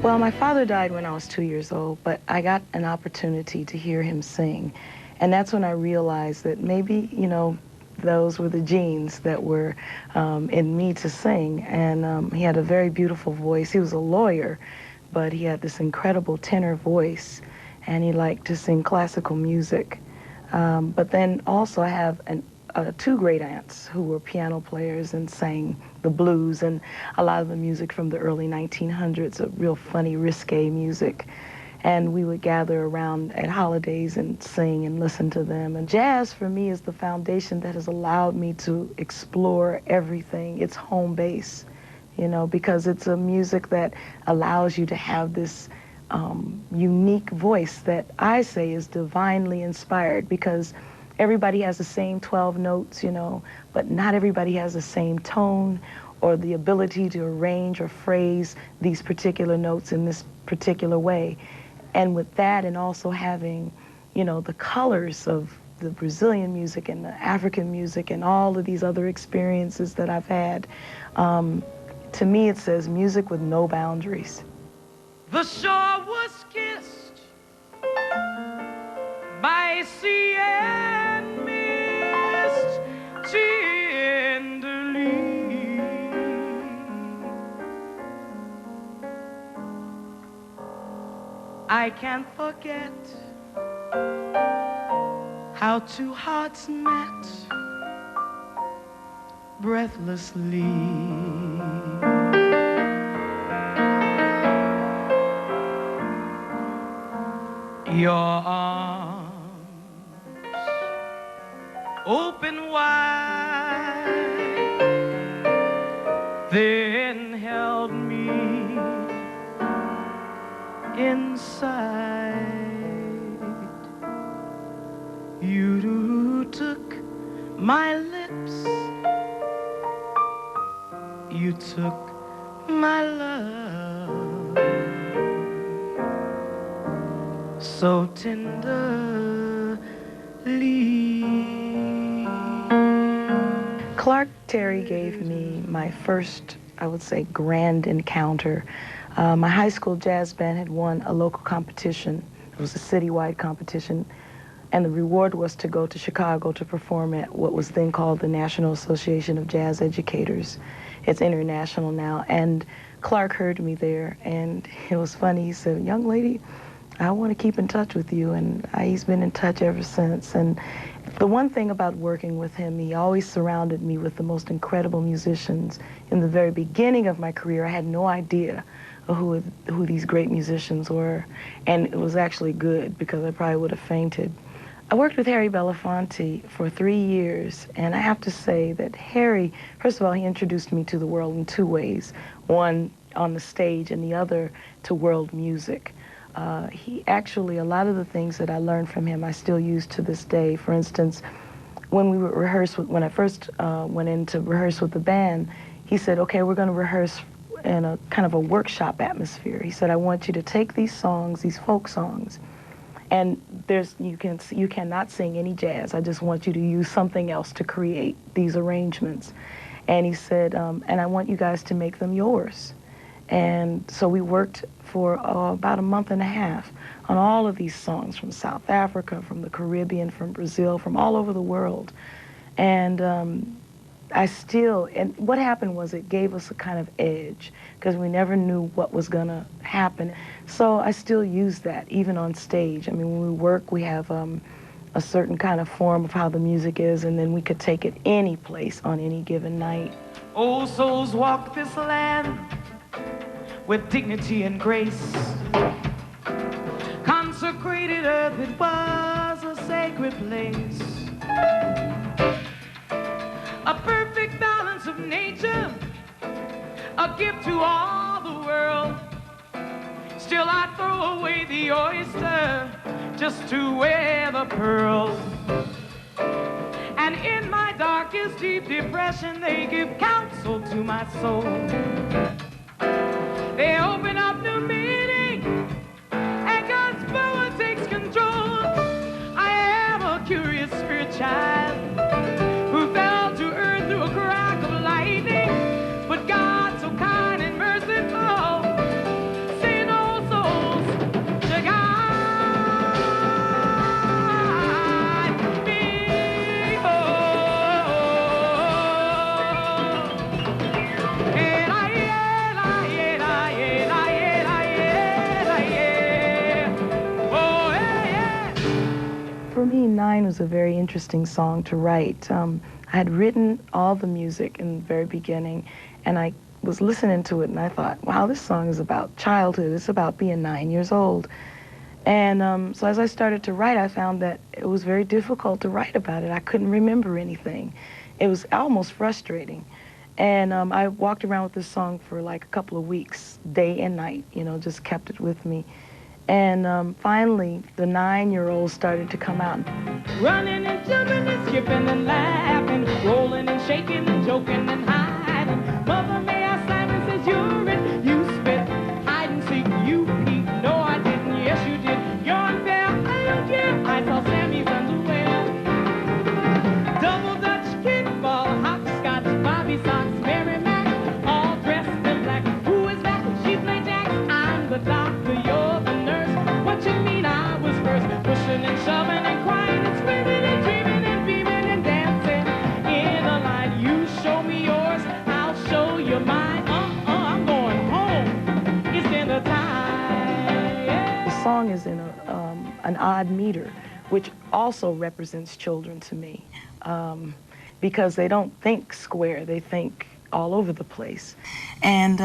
Well, my father died when I was 2 years old, but I got an opportunity to hear him sing. And that's when I realized that maybe, you know, those were the genes that were in me to sing. And he had a very beautiful voice. He was a lawyer, but he had this incredible tenor voice, and he liked to sing classical music. But then also I have two great aunts who were piano players and sang the blues and a lot of the music from the early 1900s, a real funny, risque music. And we would gather around at holidays and sing and listen to them. And jazz, for me, is the foundation that has allowed me to explore everything. It's home base, you know, because it's a music that allows you to have this unique voice that I say is divinely inspired, because everybody has the same 12 notes, you know, but not everybody has the same tone or the ability to arrange or phrase these particular notes in this particular way. And with that, and also having, you know, the colors of the Brazilian music and the African music and all of these other experiences that I've had, to me it says music with no boundaries. The shore was kissed by sea and mist tenderly. I can't forget how two hearts met breathlessly. Your arms open wide, then held me inside. You took my lips, you took my love, so tenderly. Clark Terry gave me my first, I would say, grand encounter. My high school jazz band had won a local competition. It was a citywide competition, and the reward was to go to Chicago to perform at what was then called the National Association of Jazz Educators. It's international now, and Clark heard me there, and it was funny. He said, "Young lady, I want to keep in touch with you," and he's been in touch ever since. And the one thing about working with him, he always surrounded me with the most incredible musicians. In the very beginning of my career, I had no idea who these great musicians were, and it was actually good, because I probably would have fainted. I worked with Harry Belafonte for 3 years, and I have to say that Harry, first of all, he introduced me to the world in two ways. One, on the stage, and the other to world music. He actually, a lot of the things that I learned from him, I still use to this day. For instance, when we would rehearse, when I first went in to rehearse with the band, he said, "Okay, we're going to rehearse in a kind of a workshop atmosphere." He said, "I want you to take these songs, these folk songs, and you cannot sing any jazz. I just want you to use something else to create these arrangements." And he said, "And I want you guys to make them yours." And so we worked for about a month and a half on all of these songs from South Africa, from the Caribbean, from Brazil, from all over the world. And and what happened was it gave us a kind of edge, because we never knew what was gonna happen. So I still use that, even on stage. I mean, when we work, we have a certain kind of form of how the music is, and then we could take it any place on any given night. Old souls walk this land with dignity and grace. Consecrated earth, it was a sacred place. A perfect balance of nature, a gift to all the world. Still I throw away the oyster just to wear the pearl. And in my darkest deep depression, they give counsel to my soul. They open up new meaning, and God's power takes control. I am a curious spirit child who fell to earth through a crack of lightning, but God so kind and merciful, say no 9 was a very interesting song to write. I had written all the music in the very beginning, and I was listening to it, and I thought, wow, this song is about childhood. It's about being 9 years old. And so as I started to write, I found that it was very difficult to write about it. I couldn't remember anything. It was almost frustrating. And I walked around with this song for like a couple of weeks, day and night, you know, just kept it with me. And finally, the 9-year-old started to come out. Running and jumping and skipping and laughing, rolling and shaking and joking and hiding. Mother, may I Simon says you're it, you spit, hide and seek, you peek. No, I didn't, yes you did. You're unfair, I don't care. I saw Sammy's underwear. Double Dutch kickball, hopscotch, bobby socks, Mary Mac, all dressed in black. Who is that? She played Jack. I'm the doctor, you're the nurse. What you mean I was first? Pushing and shoving and crying and screaming and dreaming and beaming and dancing in a line. You show me yours, I'll show you mine. I'm going home. It's dinner time. Yeah. The song is in an odd meter, which also represents children to me, because they don't think square, they think all over the place. And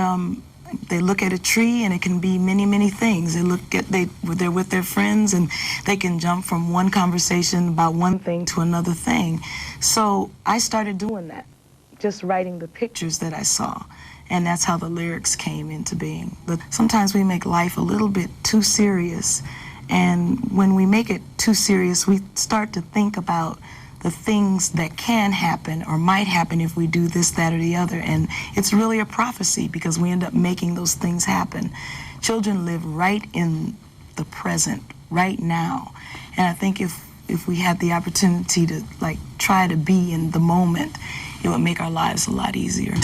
they look at a tree and it can be many, many things. They're with their friends and they can jump from one conversation about one thing to another thing. So I started doing that, just writing the pictures that I saw. And that's how the lyrics came into being. But sometimes we make life a little bit too serious. And when we make it too serious, we start to think about the things that can happen or might happen if we do this, that, or the other. And it's really a prophecy because we end up making those things happen. Children live right in the present, right now. And I think if we had the opportunity to try to be in the moment, it would make our lives a lot easier.